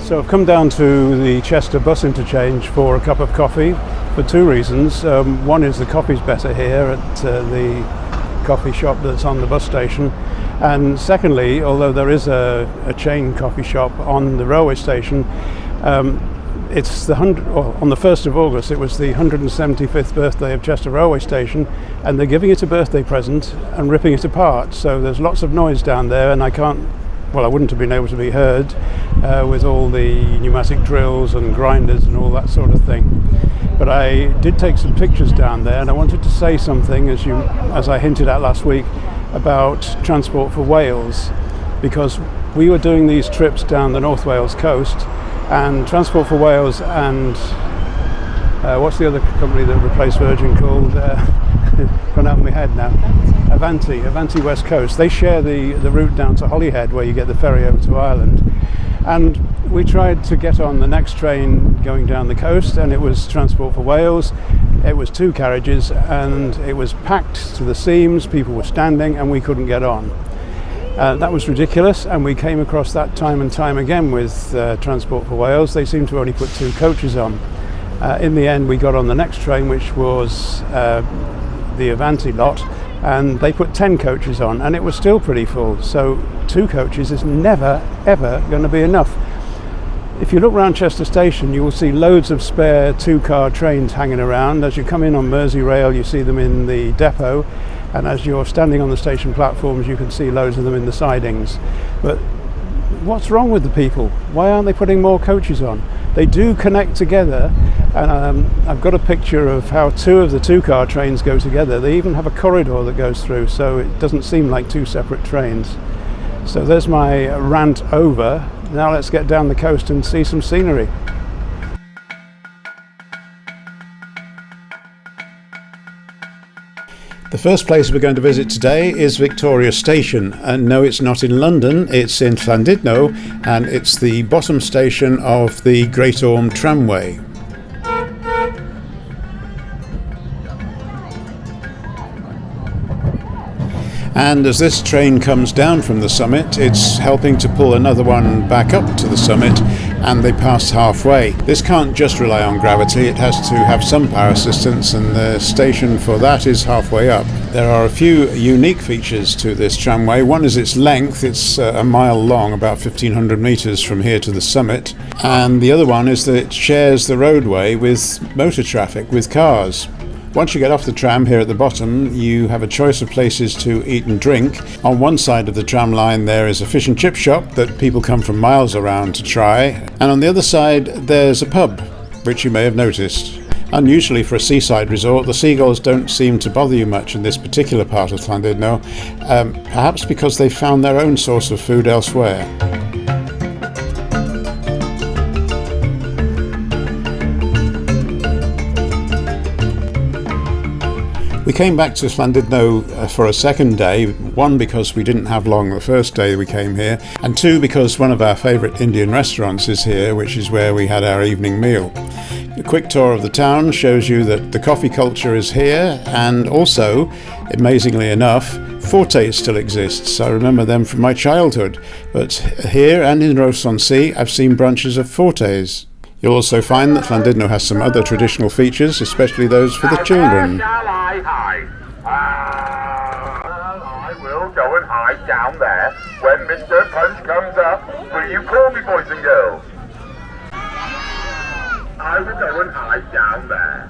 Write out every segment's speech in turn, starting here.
So I've come down to the Chester bus interchange for a cup of coffee for two reasons. One is the coffee's better here at the coffee shop that's on the bus station, and secondly, although there is a chain coffee shop on the railway station, it's on the 1st of August it was the 175th birthday of Chester railway station, and they're giving it a birthday present and ripping it apart, so there's lots of noise down there, and I wouldn't have been able to be heard with all the pneumatic drills and grinders and all that sort of thing. But I did take some pictures down there, and I wanted to say something, as I hinted at last week, about Transport for Wales, because we were doing these trips down the North Wales coast, and Transport for Wales and what's the other company that replaced Virgin called? Gone out of my head now. Avanti West Coast. They share the route down to Holyhead, where you get the ferry over to Ireland. And we tried to get on the next train going down the coast, and it was Transport for Wales. It was two carriages, and it was packed to the seams. People were standing, and we couldn't get on. That was ridiculous, and we came across that time and time again with Transport for Wales. They seemed to only put two coaches on. In the end, we got on the next train, which was the Avanti lot, and they put 10 coaches on, and it was still pretty full. So two coaches is never ever going to be enough. If you look around Chester station, you will see loads of spare two-car trains hanging around. As you come in on Merseyrail, you see them in the depot, and as you're standing on the station platforms, you can see loads of them in the sidings. But what's wrong with the people? Why aren't they putting more coaches on? They do connect together, and I've got a picture of how two of the two-car trains go together. They even have a corridor that goes through, so it doesn't seem like two separate trains. So there's my rant over. Now let's get down the coast and see some scenery. The first place we're going to visit today is Victoria Station, and no, it's not in London, it's in Llandudno, and it's the bottom station of the Great Orme tramway. And as this train comes down from the summit, it's helping to pull another one back up to the summit, and they pass halfway. This can't just rely on gravity, it has to have some power assistance, and the station for that is halfway up. There are a few unique features to this tramway. One is its length. It's a mile long, about 1,500 metres from here to the summit, and the other one is that it shares the roadway with motor traffic, with cars. Once you get off the tram here at the bottom, you have a choice of places to eat and drink. On one side of the tram line there is a fish and chip shop that people come from miles around to try, and on the other side there's a pub, which you may have noticed. Unusually for a seaside resort, the seagulls don't seem to bother you much in this particular part of Llandudno, perhaps because they've found their own source of food elsewhere. We came back to Llandudno for a second day, one because we didn't have long the first day we came here, and two because one of our favourite Indian restaurants is here, which is where we had our evening meal. A quick tour of the town shows you that the coffee culture is here, and also, amazingly enough, fortes still exists. I remember them from my childhood, but here and in Ross-on-Sea I've seen branches of fortes. You'll also find that Llandudno has some other traditional features, especially those for the children. I will go and hide down there. When Mr. Punch comes up, will you call me, boys and girls? I will go and hide down there.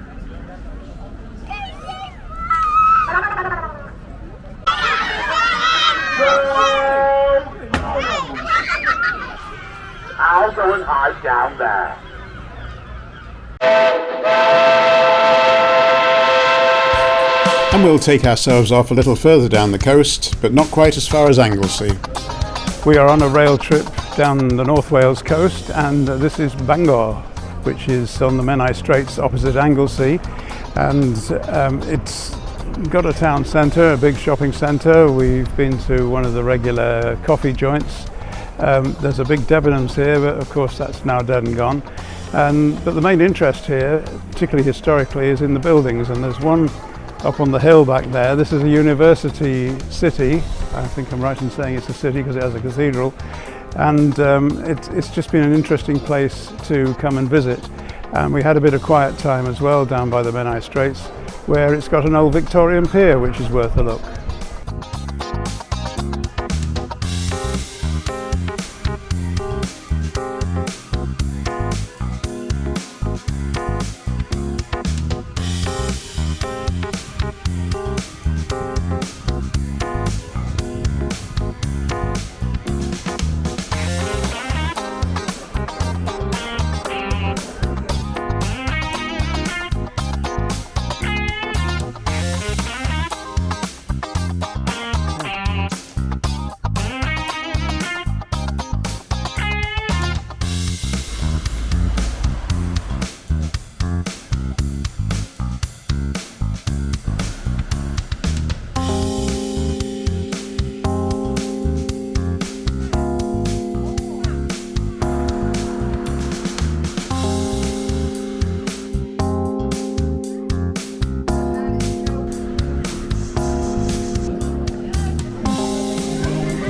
I'll go and hide down there. And we'll take ourselves off a little further down the coast, but not quite as far as Anglesey. We are on a rail trip down the North Wales coast, and this is Bangor, which is on the Menai Straits opposite Anglesey, and it's got a town centre, a big shopping centre. We've been to one of the regular coffee joints. There's a big Debenhams here, but of course that's now dead and gone. But the main interest here, particularly historically, is in the buildings, and there's one up on the hill back there. This is a university city. I think I'm right in saying it's a city because it has a cathedral. and it's just been an interesting place to come and visit. And we had a bit of quiet time as well down by the Menai Straits, where it's got an old Victorian pier which is worth a look.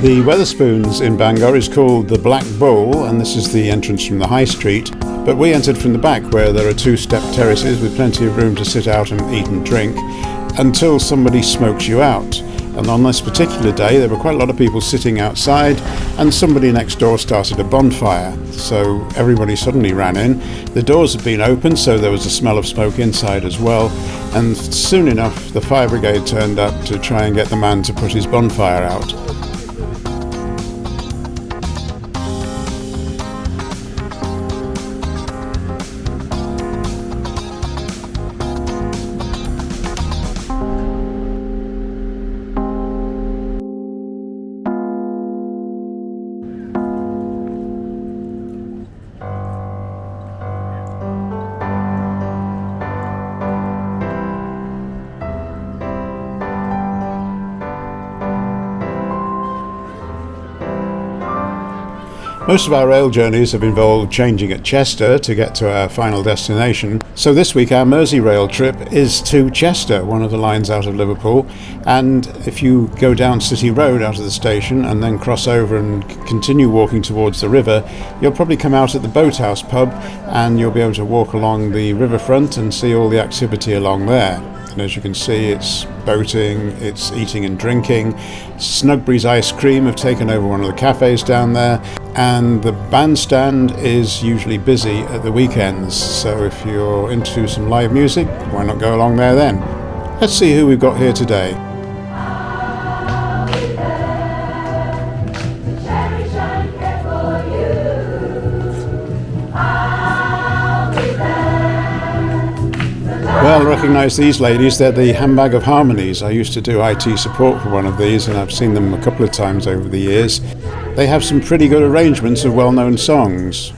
The Wetherspoons in Bangor is called the Black Bull, and this is the entrance from the High Street, but we entered from the back where there are two-step terraces with plenty of room to sit out and eat and drink until somebody smokes you out. And on this particular day there were quite a lot of people sitting outside, and somebody next door started a bonfire, so everybody suddenly ran in. The doors had been opened, so there was a smell of smoke inside as well, and soon enough the fire brigade turned up to try and get the man to put his bonfire out. Most of our rail journeys have involved changing at Chester to get to our final destination. So this week our Merseyrail trip is to Chester, one of the lines out of Liverpool. And if you go down City Road out of the station and then cross over and continue walking towards the river, you'll probably come out at the Boathouse pub and you'll be able to walk along the riverfront and see all the activity along there. And as you can see, it's boating, it's eating and drinking. Snugbury's Ice Cream have taken over one of the cafes down there, and the bandstand is usually busy at the weekends, so if you're into some live music, why not go along there then? Let's see who we've got here today. Well, I recognise these ladies. They're the Handbag of Harmonies. I used to do IT support for one of these, and I've seen them a couple of times over the years. They have some pretty good arrangements of well-known songs.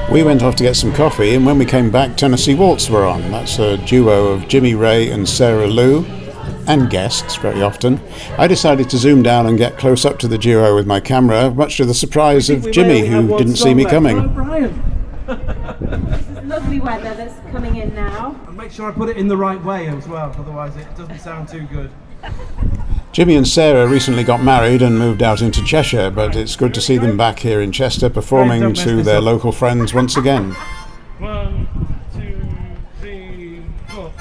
We went off to get some coffee, and when we came back, Tennessee Waltz were on. That's a duo of Jimmy Ray and Sarah Lou, and guests very often. I decided to zoom down and get close up to the duo with my camera, much to the surprise of Jimmy, who didn't see me coming. Lovely weather that's coming in now. And make sure I put it in the right way as well, otherwise it doesn't sound too good. Jimmy and Sarah recently got married and moved out into Cheshire, but it's good to see them back here in Chester performing to their local friends once again. 1, 2, 3, 4.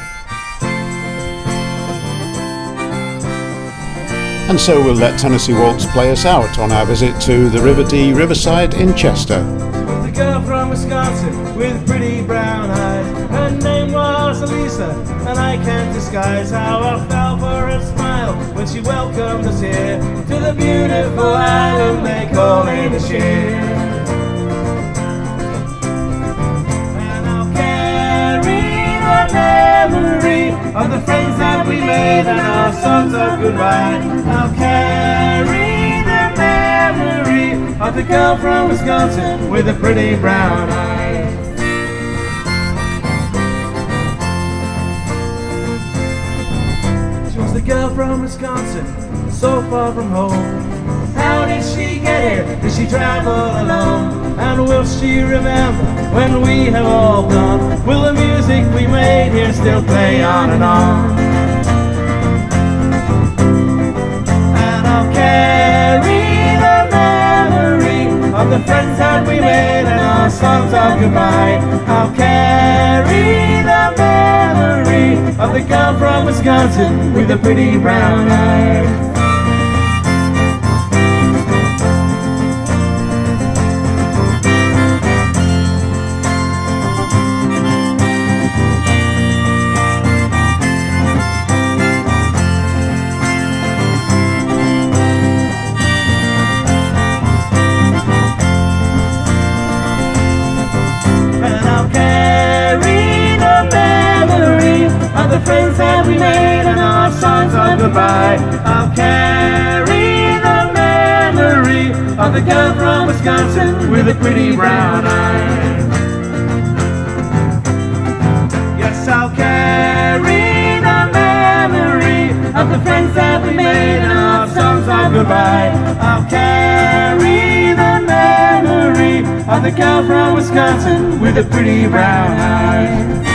And so we'll let Tennessee Waltz play us out on our visit to the River Dee riverside in Chester. The girl from Wisconsin with pretty brown eyes, her name was Elisa, and I can't disguise how I fell for her smile. smile when she welcomed us here to the beautiful island they call Inisheer. And I'll carry the memory of the friends that we made and our songs of goodbye. I'll carry the memory of the girl from Wisconsin with the pretty brown eyes. She was the girl from Wisconsin, so far from home. How did she get here? Did she travel alone? And will she remember when we have all gone? Will the music we made here still play on and on? And I'll carry the memory of the friends that we made and our songs of goodbye. I'll carry the memory of the girl from Wisconsin with the pretty brown eyes. The friends that we made and our songs of goodbye. I'll carry the memory of the girl from Wisconsin with the pretty brown eyes. Yes, I'll carry the memory of the friends that we made and our songs of goodbye. I'll carry the memory of the girl from Wisconsin with the pretty brown eyes.